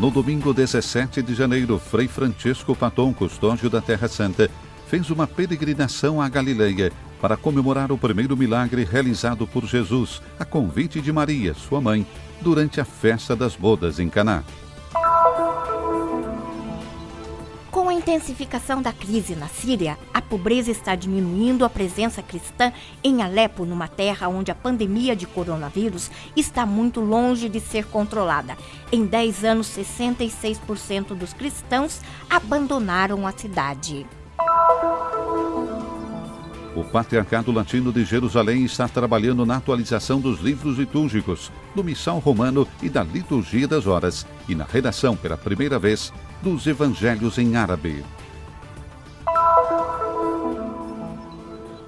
No domingo 17 de janeiro, Frei Francisco Paton, custódio da Terra Santa, fez uma peregrinação à Galileia para comemorar o primeiro milagre realizado por Jesus, a convite de Maria, sua mãe, durante a festa das bodas em Caná. Com a intensificação da crise na Síria, a pobreza está diminuindo a presença cristã em Alepo, numa terra onde a pandemia de coronavírus está muito longe de ser controlada. Em 10 anos, 66% dos cristãos abandonaram a cidade. O Patriarcado Latino de Jerusalém está trabalhando na atualização dos livros litúrgicos, do Missal Romano e da Liturgia das Horas, e na redação, pela primeira vez, dos Evangelhos em árabe.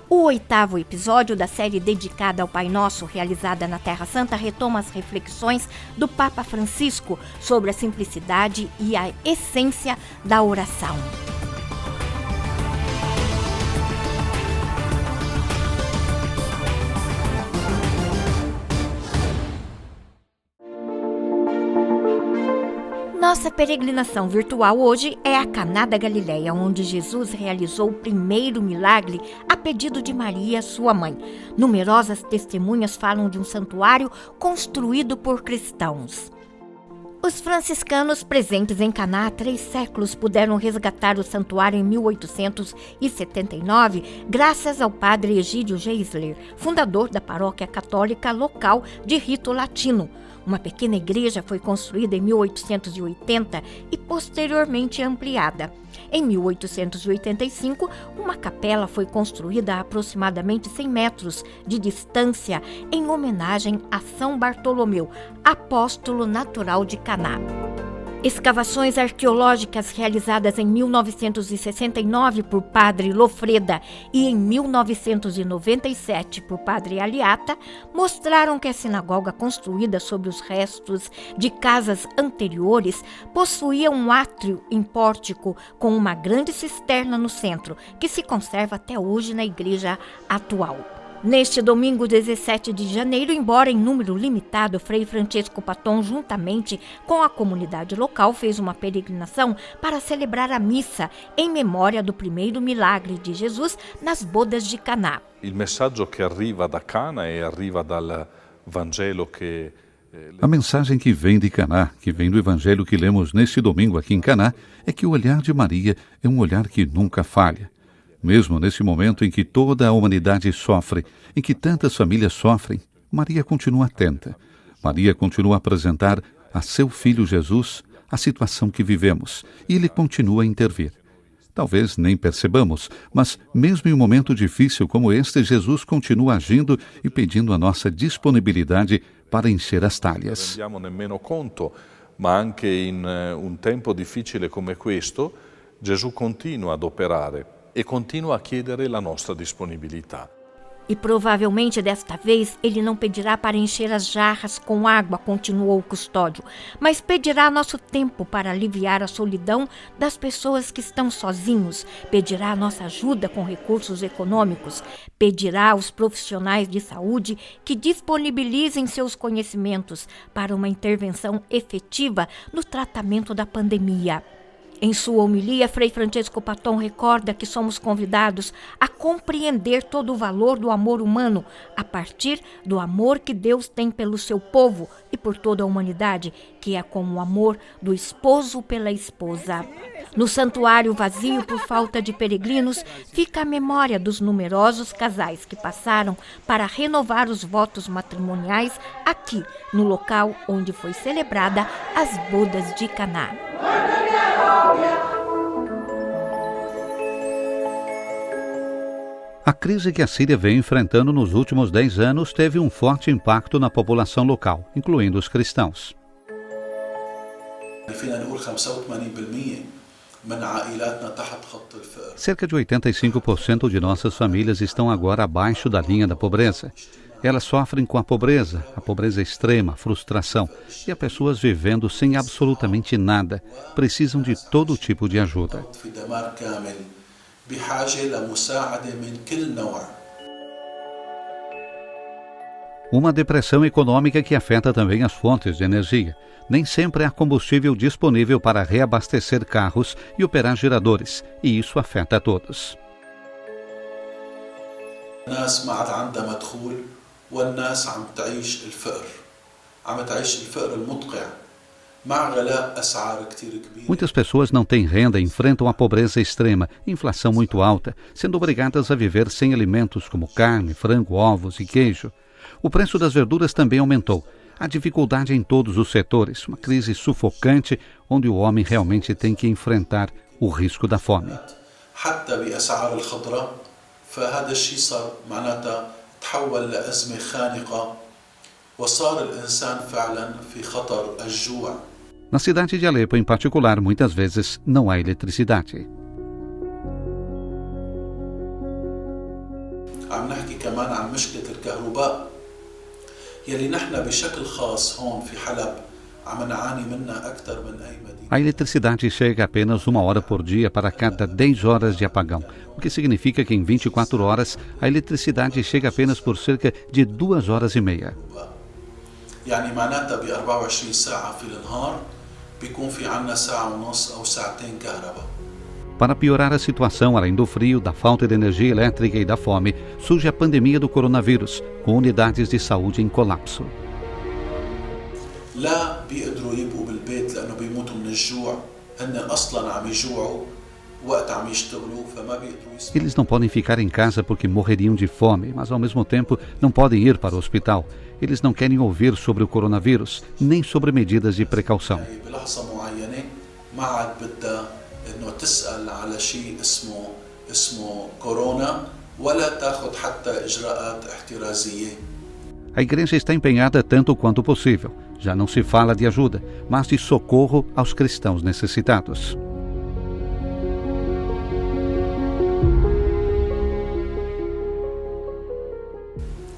O 8º episódio da série dedicada ao Pai Nosso, realizada na Terra Santa, retoma as reflexões do Papa Francisco sobre a simplicidade e a essência da oração. Nossa peregrinação virtual hoje é a Caná da Galileia, onde Jesus realizou o primeiro milagre a pedido de Maria, sua mãe. Numerosas testemunhas falam de um santuário construído por cristãos. Os franciscanos presentes em Caná há 3 séculos puderam resgatar o santuário em 1879, graças ao padre Egídio Geisler, fundador da paróquia católica local de rito latino. Uma pequena igreja foi construída em 1880 e posteriormente ampliada. Em 1885, uma capela foi construída a aproximadamente 100 metros de distância em homenagem a São Bartolomeu, apóstolo natural de Caná. Escavações arqueológicas realizadas em 1969 por padre Lofreda e em 1997 por padre Aliata mostraram que a sinagoga, construída sobre os restos de casas anteriores, possuía um átrio em pórtico com uma grande cisterna no centro, que se conserva até hoje na igreja atual. Neste domingo 17 de janeiro, embora em número limitado, Frei Francisco Paton, juntamente com a comunidade local, fez uma peregrinação para celebrar a missa em memória do primeiro milagre de Jesus nas bodas de Caná. Il messaggio che arriva da Cana e arriva dal Vangelo che A mensagem que vem de Caná, que vem do Evangelho que lemos neste domingo aqui em Caná, é que o olhar de Maria é um olhar que nunca falha. Mesmo nesse momento em que toda a humanidade sofre, em que tantas famílias sofrem, Maria continua atenta. Maria continua a apresentar a seu filho Jesus a situação que vivemos, e ele continua a intervir. Talvez nem percebamos, mas mesmo em um momento difícil como este, Jesus continua agindo e pedindo a nossa disponibilidade para encher as talhas. Non rendiamo nemmeno conto, ma anche in un tempo difficile come questo, Gesù continua ad operare e continua a chiedere la nostra disponibilità. E provavelmente desta vez ele não pedirá para encher as jarras com água, continuou o custódio, mas pedirá nosso tempo para aliviar a solidão das pessoas que estão sozinhos, pedirá nossa ajuda com recursos econômicos, pedirá aos profissionais de saúde que disponibilizem seus conhecimentos para uma intervenção efetiva no tratamento da pandemia. Em sua homilia, Frei Francisco Paton recorda que somos convidados a compreender todo o valor do amor humano a partir do amor que Deus tem pelo seu povo e por toda a humanidade, que é como o amor do esposo pela esposa. No santuário vazio por falta de peregrinos, fica a memória dos numerosos casais que passaram para renovar os votos matrimoniais aqui, no local onde foi celebrada as bodas de Caná. A crise que a Síria vem enfrentando nos últimos 10 anos teve um forte impacto na população local, incluindo os cristãos. Cerca de 85% de nossas famílias estão agora abaixo da linha da pobreza. Elas sofrem com a pobreza extrema, a frustração, e há pessoas vivendo sem absolutamente nada, precisam de todo tipo de ajuda. Uma depressão econômica que afeta também as fontes de energia. Nem sempre há combustível disponível para reabastecer carros e operar geradores, e isso afeta a todos. الناس ما عاد عندها مدخول والناس عم تعيش الفقر المدقع مع غلاء أسعار كتير كبيرة. Muitas pessoas não têm renda e enfrentam a pobreza extrema, inflação muito alta, sendo obrigadas a viver sem alimentos como carne, frango, ovos e queijo. O preço das verduras também aumentou. Há dificuldade em todos os setores, uma crise sufocante onde o homem realmente tem que enfrentar o risco da fome. حتى بأسعار الخضرة فهذا الشيء صار معناتها تحول لأزمة خانقة وصار الإنسان فعلا في خطر الجوع. Na cidade de Alepo, em particular, muitas vezes não há eletricidade. عم نحكي كمان عن مشكلة الكهرباء يلي نحن بشكل خاص هون في حلب عم نعاني منها أكثر من أي مدينة. A eletricidade chega apenas 1 hora por dia para cada 10 horas de apagão, o que significa que em 24 horas a eletricidade chega apenas por cerca de 2 horas e meia. يعني معناتها ب 24 ساعة في النهار بيكون في عنا ساعة ونص أو ساعتين كهرباء. Para piorar a situação, além do frio, da falta de energia elétrica e da fome, surge a pandemia do coronavírus, com unidades de saúde em colapso. لا بيقدروا يبقوا بالبيت لأنه بيموتوا من الجوع، هن أصلاً عم يجوعوا وقت عم يشتغلوا فما بيقدروا يسمعوا. Eles não podem ficar em casa porque morreriam de fome, mas ao mesmo tempo não podem ir para o hospital. Eles não querem ouvir sobre o coronavírus, nem sobre medidas de precaução. بلحظة معينة ما عاد بدها إنه تسأل على شيء اسمه كورونا ولا تاخذ حتى إجراءات احترازية. A igreja está empenhada tanto quanto possível. Já não se fala de ajuda, mas de socorro aos cristãos necessitados.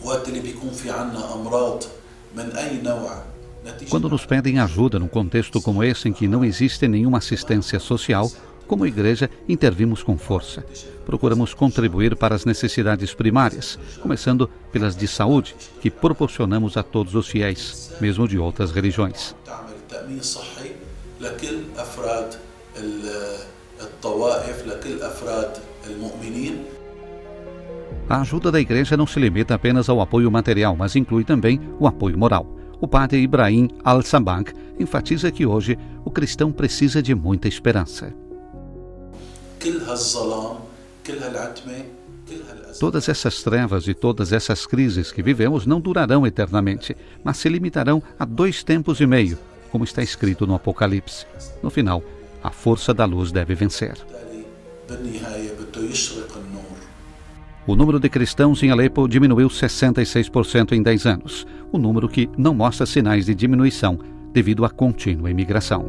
وقت اللي بيكون في عنا أمراض من أي نوع. Quando nos pedem ajuda num contexto como esse em que não existe nenhuma assistência social, como igreja, intervimos com força. Procuramos contribuir para as necessidades primárias, começando pelas de saúde, que proporcionamos a todos os fiéis, mesmo de outras religiões. A ajuda da igreja não se limita apenas ao apoio material, mas inclui também o apoio moral. O padre Ibrahim Al-Sabank enfatiza que hoje o cristão precisa de muita esperança. Todas essas trevas e todas essas crises que vivemos não durarão eternamente, mas se limitarão a 2 tempos e meio, como está escrito no Apocalipse. No final, a força da luz deve vencer. O número de cristãos em Alepo diminuiu 66% em 10 anos, um número que não mostra sinais de diminuição devido à contínua imigração.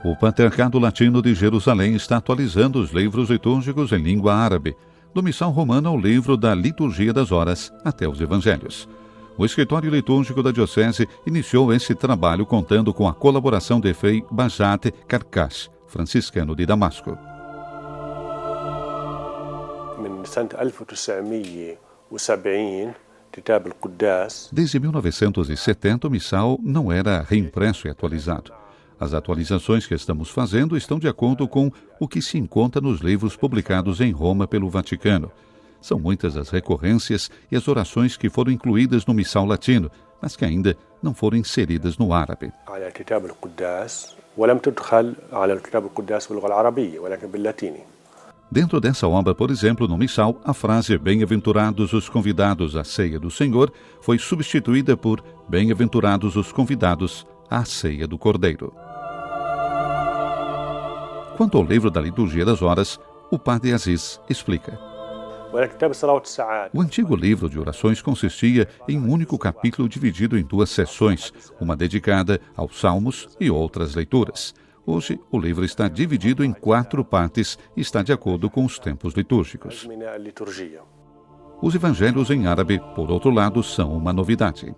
O Patriarcado Latino de Jerusalém está atualizando os livros litúrgicos em língua árabe, do Missal Romano ao livro da Liturgia das Horas até os Evangelhos. O escritório litúrgico da Diocese iniciou esse trabalho contando com a colaboração de Frei Bajat Karkash, franciscano de Damasco. Desde 1970, o Missal não era reimpresso e atualizado. As atualizações que estamos fazendo estão de acordo com o que se encontra nos livros publicados em Roma pelo Vaticano. São muitas as recorrências e as orações que foram incluídas no Missal latino, mas que ainda não foram inseridas no árabe. Dentro dessa obra, por exemplo, no Missal, a frase Bem-aventurados os convidados à ceia do Senhor foi substituída por Bem-aventurados os convidados à ceia do Cordeiro. Quanto ao livro da Liturgia das Horas, o padre Aziz explica. O antigo livro de orações consistia em um único capítulo dividido em 2 seções, uma dedicada aos salmos e outras leituras. Hoje, o livro está dividido em 4 partes e está de acordo com os tempos litúrgicos. Os evangelhos em árabe, por outro lado, são uma novidade.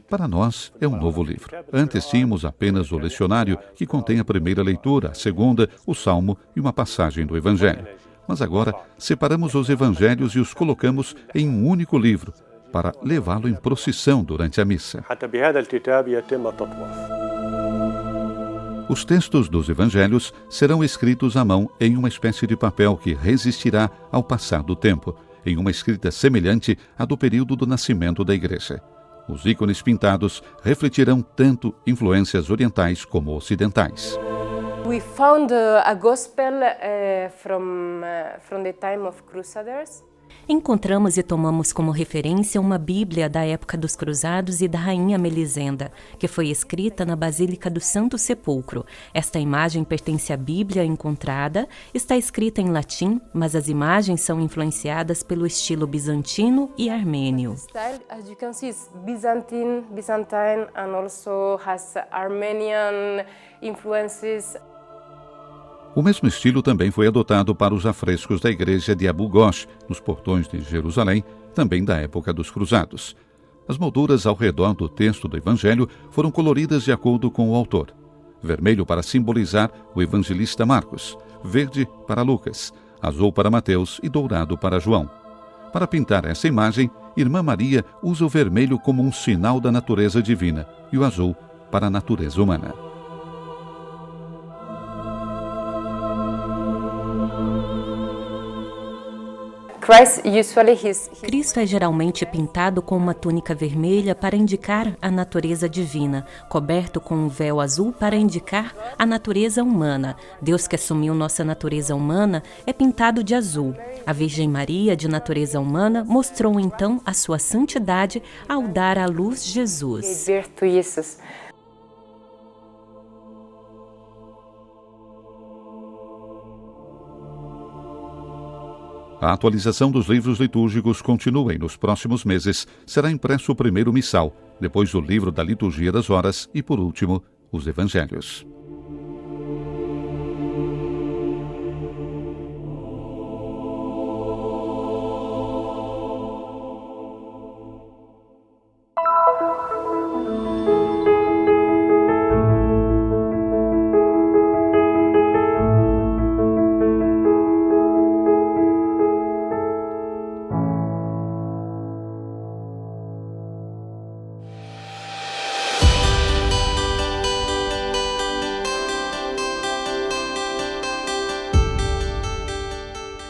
Para nós, é um novo livro. Antes tínhamos apenas o lecionário, que contém a primeira leitura, a segunda, o salmo e uma passagem do evangelho. Mas agora, separamos os evangelhos e os colocamos em um único livro, para levá-lo em procissão durante a missa. Os textos dos evangelhos serão escritos à mão em uma espécie de papel que resistirá ao passar do tempo, em uma escrita semelhante à do período do nascimento da igreja. Os ícones pintados refletirão tanto influências orientais como ocidentais. We found a gospel from the time of Crusaders. Encontramos e tomamos como referência uma Bíblia da época dos Cruzados e da Rainha Melisenda, que foi escrita na Basílica do Santo Sepulcro. Esta imagem pertence à Bíblia encontrada, está escrita em latim, mas as imagens são influenciadas pelo estilo bizantino e armênio. Style, as you can see, is Byzantine, and also has Armenian influences. O mesmo estilo também foi adotado para os afrescos da igreja de Abu Ghosh, nos portões de Jerusalém, também da época dos Cruzados. As molduras ao redor do texto do Evangelho foram coloridas de acordo com o autor. Vermelho para simbolizar o evangelista Marcos, verde para Lucas, azul para Mateus e dourado para João. Para pintar essa imagem, Irmã Maria usa o vermelho como um sinal da natureza divina e o azul para a natureza humana. Cristo é geralmente pintado com uma túnica vermelha para indicar a natureza divina, coberto com um véu azul para indicar a natureza humana. Deus que assumiu nossa natureza humana é pintado de azul. A Virgem Maria, de natureza humana, mostrou então a sua santidade ao dar à luz Jesus. A atualização dos livros litúrgicos continua e nos próximos meses será impresso o primeiro missal, depois o livro da liturgia das horas e, por último, os evangelhos.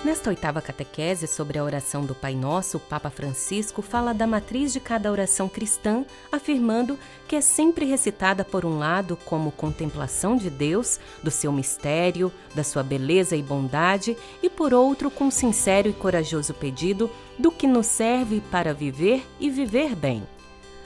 Nesta oitava catequese sobre a oração do Pai Nosso, o Papa Francisco fala da matriz de cada oração cristã, afirmando que é sempre recitada por um lado como contemplação de Deus, do seu mistério, da sua beleza e bondade, e por outro com sincero e corajoso pedido do que nos serve para viver e viver bem.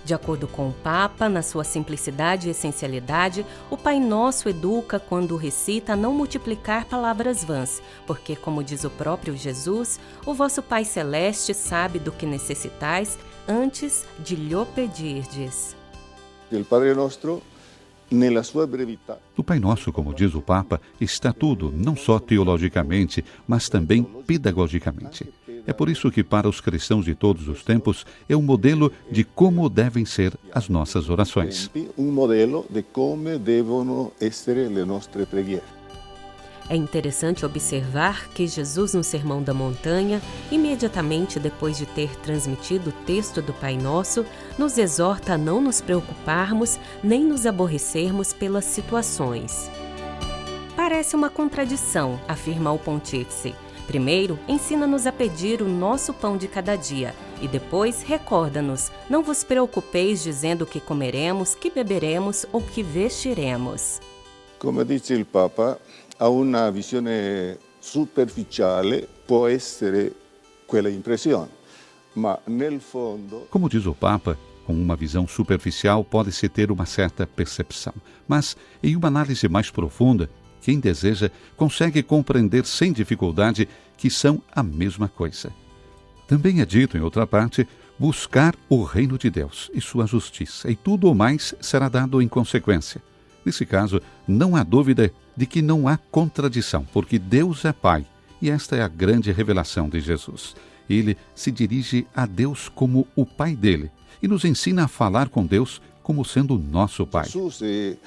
De acordo com o Papa, na sua simplicidade e essencialidade, o Pai Nosso educa quando recita a não multiplicar palavras vãs, porque, como diz o próprio Jesus, o vosso Pai Celeste sabe do que necessitais antes de lhe pedirdes. No Pai Nosso, como diz o Papa, está tudo, não só teologicamente, mas também pedagogicamente. É por isso que, para os cristãos de todos os tempos, é um modelo de como devem ser as nossas orações. É interessante observar que Jesus, no Sermão da Montanha, imediatamente depois de ter transmitido o texto do Pai Nosso, nos exorta a não nos preocuparmos nem nos aborrecermos pelas situações. Parece uma contradição, afirma o pontífice. Primeiro, ensina-nos a pedir o nosso pão de cada dia e depois recorda-nos, não vos preocupeis dizendo o que comeremos, que beberemos ou que vestiremos. Como diz o Papa, a uma visão superficiale può essere quella impressione, ma nel fondo... Como diz o Papa, com uma visão superficial pode-se ter uma certa percepção, mas em uma análise mais profunda, quem deseja consegue compreender sem dificuldade que são a mesma coisa. Também é dito, em outra parte, buscar o reino de Deus e sua justiça, e tudo o mais será dado em consequência. Nesse caso, não há dúvida de que não há contradição, porque Deus é Pai E esta é a grande revelação de Jesus. Ele se dirige a Deus como o Pai dele e nos ensina a falar com Deus como sendo nosso Pai. Jesus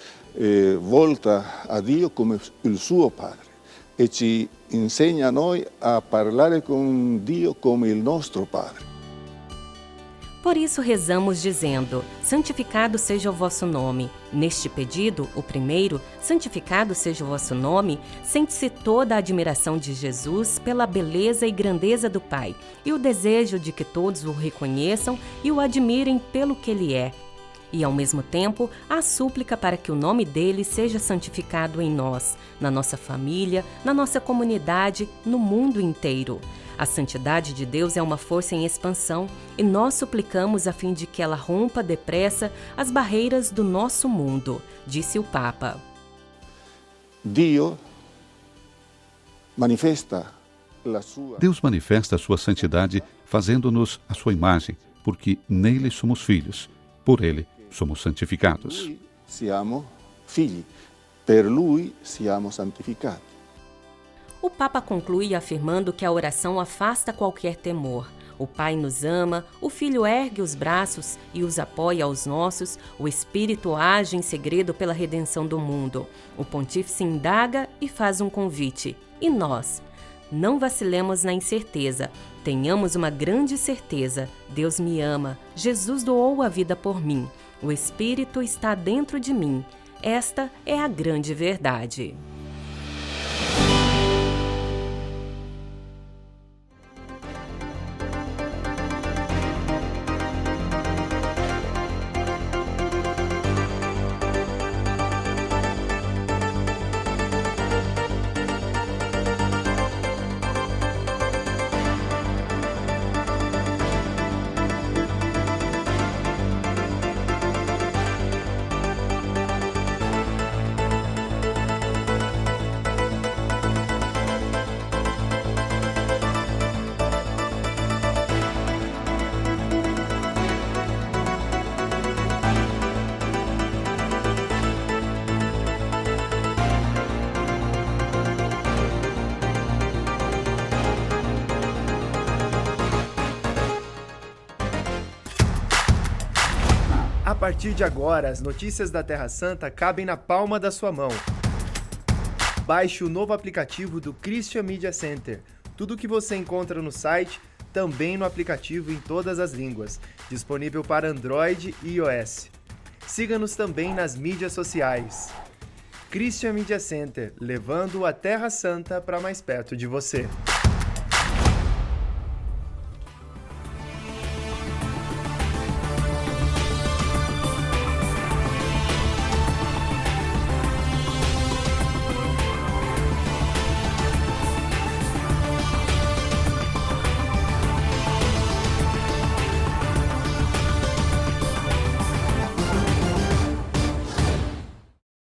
volta a Dio come il suo Padre e ci insegna a noi a parlare con Dio come il nostro Padre. Por isso rezamos dizendo: santificado seja o vosso nome. Neste pedido, o primeiro, santificado seja o vosso nome, sente-se toda a admiração de Jesus pela beleza e grandeza do Pai e o desejo de que todos o reconheçam e o admirem pelo que ele é. E, ao mesmo tempo, a súplica para que o nome dele seja santificado em nós, na nossa família, na nossa comunidade, no mundo inteiro. A santidade de Deus é uma força em expansão e nós suplicamos a fim de que ela rompa depressa as barreiras do nosso mundo, disse o Papa. Deus manifesta a sua santidade fazendo-nos a sua imagem, porque nele somos filhos, por ele somos santificados. Lui siamo figli, per lui siamo santificati. O Papa conclui afirmando que a oração afasta qualquer temor. O Pai nos ama, o Filho ergue os braços e os apoia aos nossos, o Espírito age em segredo pela redenção do mundo. O Pontífice indaga e faz um convite. E nós? Não vacilemos na incerteza. Tenhamos uma grande certeza. Deus me ama. Jesus doou a vida por mim. O Espírito está dentro de mim. Esta é a grande verdade. A partir de agora, as notícias da Terra Santa cabem na palma da sua mão. Baixe o novo aplicativo do Christian Media Center. Tudo o que você encontra no site, também no aplicativo em todas as línguas, disponível para Android e iOS. Siga-nos também nas mídias sociais. Christian Media Center, levando a Terra Santa para mais perto de você.